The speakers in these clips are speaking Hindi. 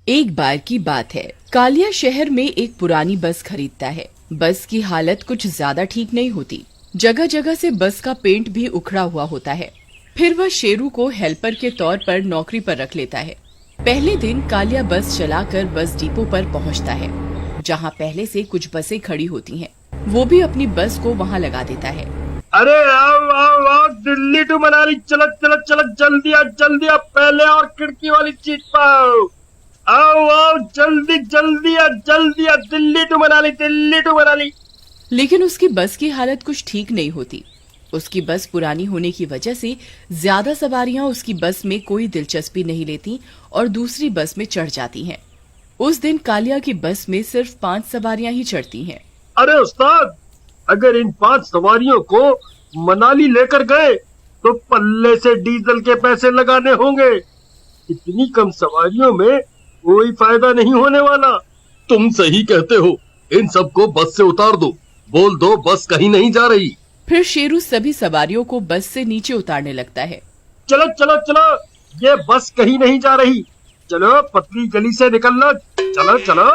एक बार की बात है, कालिया शहर में एक पुरानी बस खरीदता है। बस की हालत कुछ ज्यादा ठीक नहीं होती। जगह जगह से बस का पेंट भी उखड़ा हुआ होता है। फिर वह शेरू को हेल्पर के तौर पर नौकरी पर रख लेता है। पहले दिन कालिया बस चलाकर बस डिपो पर पहुंचता है, जहां पहले से कुछ बसें खड़ी होती हैं। वो भी अपनी बस को वहां लगा देता है। अरे आओ आओ आओ, दिल्ली टू मनाली चलत चलत चलत, जल्दी आ पहले और खिड़की वाली सीट पाओ। आओ आओ जल्दी जल्दी आ दिल्ली टू मनाली। लेकिन उसकी बस की हालत कुछ ठीक नहीं होती। उसकी बस पुरानी होने की वजह से ज्यादा सवारियां उसकी बस में कोई दिलचस्पी नहीं लेती और दूसरी बस में चढ़ जाती हैं। उस दिन कालिया की बस में सिर्फ 5 सवारियां ही चढ़ती हैं। अरे उस्ताद, अगर इन 5 सवारियों को मनाली लेकर गए तो पल्ले से डीजल के पैसे लगाने होंगे। इतनी कम सवारियों में कोई फायदा नहीं होने वाला। तुम सही कहते हो, इन सबको बस से उतार दो, बोल दो बस कहीं नहीं जा रही। फिर शेरू सभी सवारियों को बस से नीचे उतारने लगता है। चलो चलो चलो, ये बस कहीं नहीं जा रही, चलो पतली गली से निकलना, चलो चलो।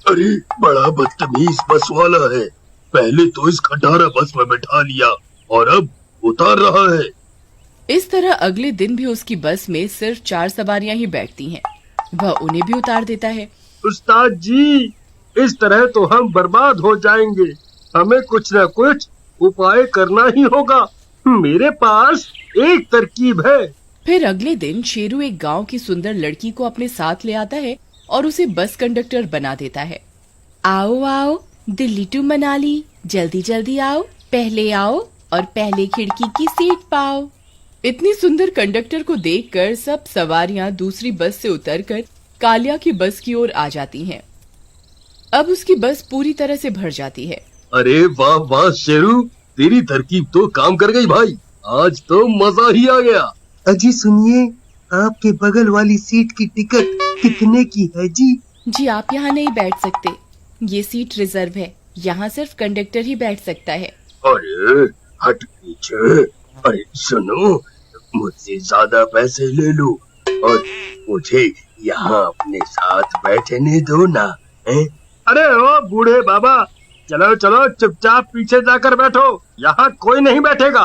अरे बड़ा बदतमीज बस वाला है, पहले तो इस खटारा बस में बैठा लिया और अब उतार रहा है। इस तरह अगले दिन भी उसकी बस में सिर्फ 4 सवारियां ही बैठती हैं। वह उन्हें भी उतार देता है। उस्ताद जी, इस तरह तो हम बर्बाद हो जाएंगे, हमें कुछ न कुछ उपाय करना ही होगा। मेरे पास एक तरकीब है। फिर अगले दिन शेरू एक गांव की सुंदर लड़की को अपने साथ ले आता है और उसे बस कंडक्टर बना देता है। आओ आओ दिल्ली टू मनाली, जल्दी जल्दी आओ, पहले आओ और पहले खिड़की की सीट पाओ। इतनी सुंदर कंडक्टर को देखकर सब सवारियां दूसरी बस से उतरकर कालिया की बस की ओर आ जाती हैं। अब उसकी बस पूरी तरह से भर जाती है। अरे वाह वाह शेरू, तेरी तरकीब तो काम कर गई भाई, आज तो मजा ही आ गया। अजी सुनिए, आपके बगल वाली सीट की टिकट कितने की है जी? जी आप यहाँ नहीं बैठ सकते, ये सीट रिजर्व है, यहाँ सिर्फ कंडक्टर ही बैठ सकता है। अरे हट पीछे। अरे सुनो, मुझसे ज्यादा पैसे ले लो और मुझे यहाँ अपने साथ बैठने दो ना। है? अरे ओ बूढ़े बाबा, चलो चलो चुपचाप पीछे जाकर बैठो, यहाँ कोई नहीं बैठेगा।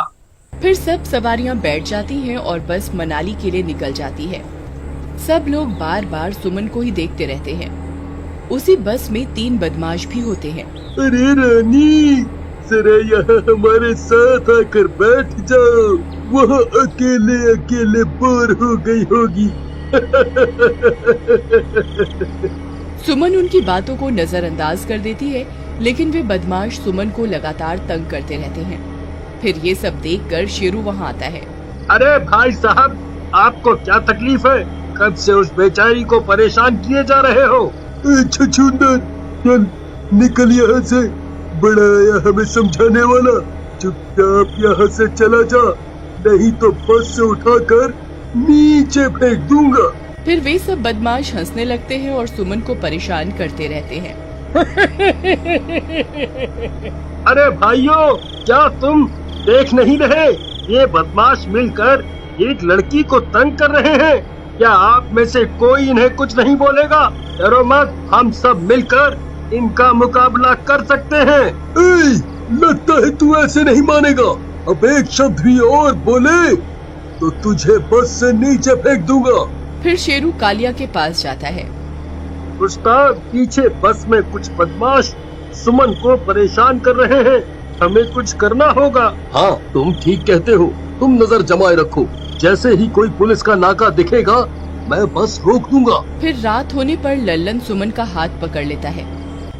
फिर सब सवारियां बैठ जाती हैं और बस मनाली के लिए निकल जाती है। सब लोग बार बार सुमन को ही देखते रहते हैं। उसी बस में 3 बदमाश भी होते हैं। अरे रानी, जरा यहाँ हमारे साथ आकर बैठ जाओ, वहाँ अकेले अकेले बोर हो गई होगी। सुमन उनकी बातों को नजरअंदाज कर देती है, लेकिन वे बदमाश सुमन को लगातार तंग करते रहते हैं। फिर ये सब देखकर शेरू वहाँ आता है। अरे भाई साहब, आपको क्या तकलीफ है? कब से उस बेचारी को परेशान किए जा रहे हो? छछूंदर, चल निकल यहाँ से, बड़ा आया हमें समझाने वाला। चुपचाप यहाँ से चला जा, नहीं तो बस से उठाकर नीचे फेंक दूंगा। फिर वे सब बदमाश हंसने लगते हैं और सुमन को परेशान करते रहते हैं। अरे भाइयों, क्या तुम देख नहीं रहे? ये बदमाश मिलकर एक लड़की को तंग कर रहे हैं। क्या आप में से कोई इन्हें कुछ नहीं बोलेगा? डरो मत, हम सब मिलकर इनका मुकाबला कर सकते हैं। लगता है तू ऐसे नहीं मानेगा, अब एक शब्द भी और बोले तो तुझे बस से नीचे फेंक दूंगा। फिर शेरू कालिया के पास जाता है। उस्ताद, पीछे बस में कुछ बदमाश सुमन को परेशान कर रहे हैं, हमें कुछ करना होगा। हाँ तुम ठीक कहते हो, तुम नजर जमाए रखो, जैसे ही कोई पुलिस का नाका दिखेगा मैं बस रोक दूंगा। फिर रात होने पर लल्लन सुमन का हाथ पकड़ लेता है।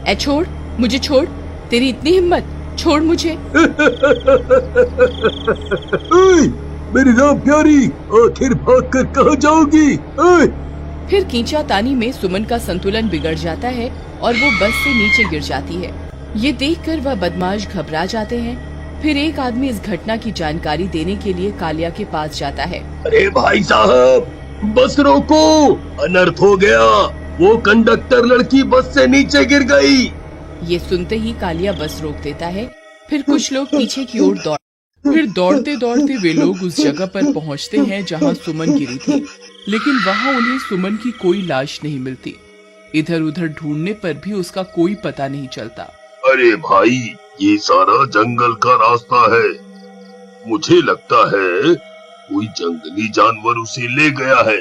ए छोड़, मुझे छोड़, तेरी इतनी हिम्मत, छोड़ मुझे। मेरी राम प्यारी, आखिर भागकर कहाँ जाओगी? फिर खींचातानी में सुमन का संतुलन बिगड़ जाता है और वो बस से नीचे गिर जाती है। ये देखकर वह बदमाश घबरा जाते हैं। फिर एक आदमी इस घटना की जानकारी देने के लिए कालिया के पास जाता है। अरे भाई साहब, बस रोको, अनर्थ हो गया, वो कंडक्टर लड़की बस से नीचे गिर गई। ये सुनते ही कालिया बस रोक देता है। फिर कुछ लोग पीछे की ओर फिर दौड़ते दौड़ते वे लोग उस जगह पर पहुंचते हैं जहां सुमन गिरी थी, लेकिन वहां उन्हें सुमन की कोई लाश नहीं मिलती। इधर उधर ढूंढने पर भी उसका कोई पता नहीं चलता। अरे भाई, ये सारा जंगल का रास्ता है। मुझे लगता है कोई जंगली जानवर उसे ले गया है।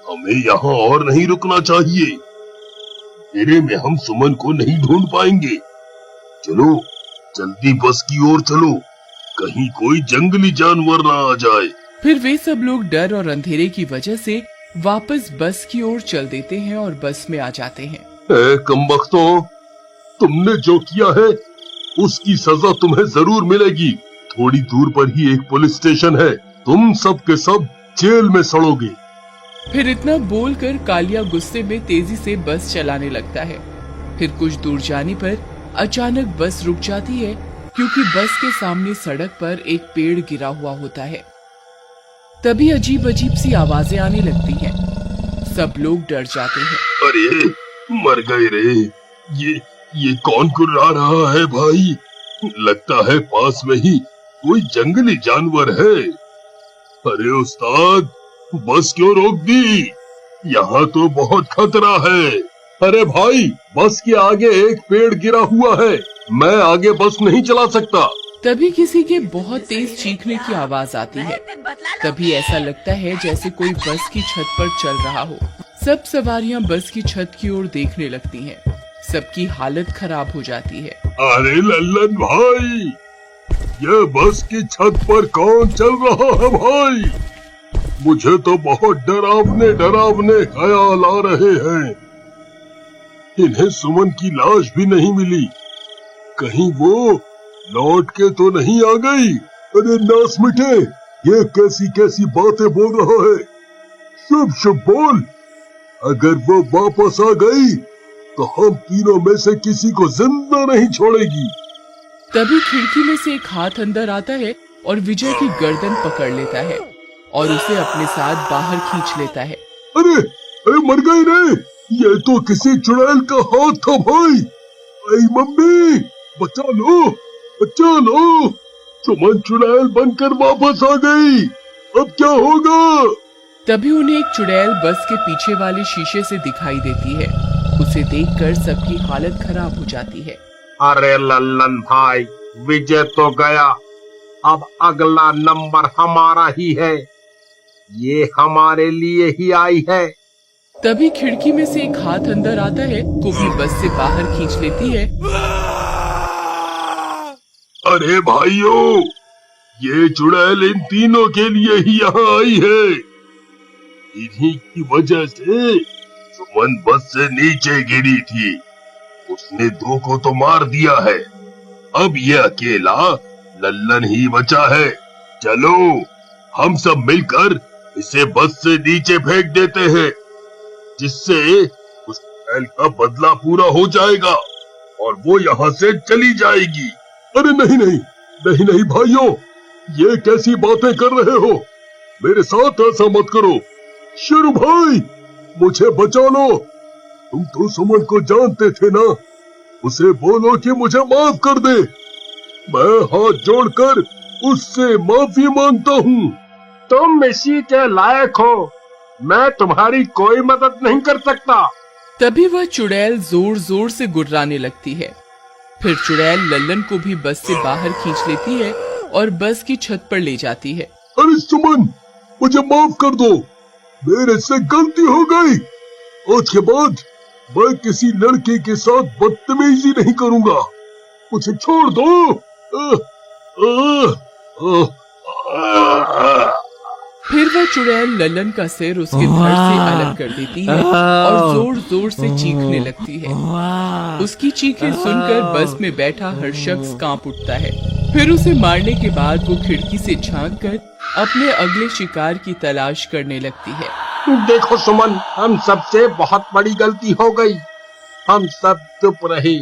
हमें यहाँ और नहीं रुकना चाहिए। अंधेरे में हम सुमन को नहीं ढूंढ पाएंगे। चलो जल्दी बस की ओर चलो, कहीं कोई जंगली जानवर ना आ जाए। फिर वे सब लोग डर और अंधेरे की वजह से वापस बस की ओर चल देते हैं और बस में आ जाते हैं। कमबख्तों, तुमने जो किया है उसकी सजा तुम्हें जरूर मिलेगी। थोड़ी दूर पर ही एक पुलिस स्टेशन है, तुम सब के सब जेल में सड़ोगे। फिर इतना बोलकर कालिया गुस्से में तेजी से बस चलाने लगता है। फिर कुछ दूर जाने पर अचानक बस रुक जाती है, क्योंकि बस के सामने सड़क पर एक पेड़ गिरा हुआ होता है। तभी अजीब अजीब सी आवाजें आने लगती हैं। सब लोग डर जाते हैं। अरे मर गए रे, ये कौन कुर्रा रहा है भाई? लगता है पास में ही कोई जंगली जानवर है। अरे उस्ताद, बस क्यों रोक दी? यहाँ तो बहुत खतरा है। अरे भाई, बस के आगे एक पेड़ गिरा हुआ है, मैं आगे बस नहीं चला सकता। तभी किसी के बहुत तेज चीखने की आवाज आती है। तभी ऐसा लगता है जैसे कोई बस की छत पर चल रहा हो। सब सवारियां बस की छत की ओर देखने लगती हैं। सबकी हालत खराब हो जाती है। अरे लल्लन भाई, ये बस की छत पर कौन चल रहा है भाई? मुझे तो बहुत डरावने डरावने ख्याल आ रहे हैं। इन्हें सुमन की लाश भी नहीं मिली, कहीं वो लौट के तो नहीं आ गई? अरे नास मिटे, ये कैसी कैसी बातें बोल रहा है? शुभ शुभ बोल। अगर वो वापस आ गई तो हम तीनों में से किसी को जिंदा नहीं छोड़ेगी। तभी खिड़की में से एक हाथ अंदर आता है और विजय की गर्दन पकड़ लेता है और उसे अपने साथ बाहर खींच लेता है। अरे अरे मर गए रे, ये तो किसी चुड़ैल का हाथ था भाई। आई मम्मी, बचा लो बचा लो, सुमन चुड़ैल बनकर वापस आ गई, अब क्या होगा? तभी उन्हें एक चुड़ैल बस के पीछे वाले शीशे से दिखाई देती है। उसे देखकर सबकी हालत खराब हो जाती है। अरे लल्लन भाई, विजय तो गया, अब अगला नंबर हमारा ही है। ये हमारे लिए ही आई है। तभी खिड़की में से एक हाथ अंदर आता है, को भी बस से बाहर खींच लेती है। अरे भाइयों, ये चुड़ैल इन तीनों के लिए ही यहाँ आई है। इन्हीं की वजह से सुमन बस से नीचे गिरी थी। उसने दो को तो मार दिया है, अब ये अकेला लल्लन ही बचा है। चलो हम सब मिलकर इसे बस से नीचे फेंक देते हैं, जिससे उस चुड़ैल का बदला पूरा हो जाएगा और वो यहाँ से चली जाएगी। अरे नहीं नहीं नहीं नहीं भाइयों, ये कैसी बातें कर रहे हो? मेरे साथ ऐसा मत करो। शेरू भाई, मुझे बचा लो। तुम तो सुमन को जानते थे ना, उसे बोलो कि मुझे माफ कर दे। मैं हाथ जोड़कर उससे माफी मांगता हूँ। तुम इसी के लायक हो, मैं तुम्हारी कोई मदद नहीं कर सकता। तभी वह चुड़ैल जोर जोर से गुर्राने लगती है। फिर चुड़ैल लल्लन को भी बस से बाहर खींच लेती है और बस की छत पर ले जाती है। अरे सुमन, मुझे माफ कर दो, मेरे से गलती हो गई। आज के बाद मैं किसी लड़के के साथ बदतमीजी नहीं करूंगा, मुझे छोड़ दो। फिर वह चुड़ैल लल्लन का सिर उसके धड़ से अलग कर देती है और जोर जोर से चीखने लगती है। उसकी चीखें सुनकर बस में बैठा हर शख्स कांप उठता है। फिर उसे मारने के बाद वो खिड़की से झांक कर अपने अगले शिकार की तलाश करने लगती है। देखो सुमन, हम सबसे बहुत बड़ी गलती हो गई। हम सब चुप रहे,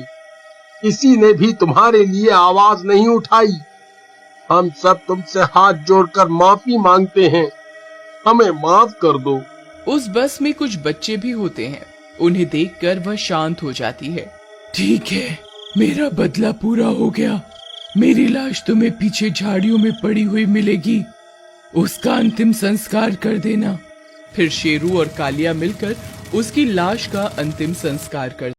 किसी ने भी तुम्हारे लिए आवाज नहीं उठाई। हम सब तुमसे हाथ जोड़कर माफी मांगते हैं, हमें माफ कर दो। उस बस में कुछ बच्चे भी होते हैं। उन्हें देखकर वह शांत हो जाती है। ठीक है, मेरा बदला पूरा हो गया। मेरी लाश तुम्हें पीछे झाड़ियों में पड़ी हुई मिलेगी, उसका अंतिम संस्कार कर देना। फिर शेरू और कालिया मिलकर उसकी लाश का अंतिम संस्कार कर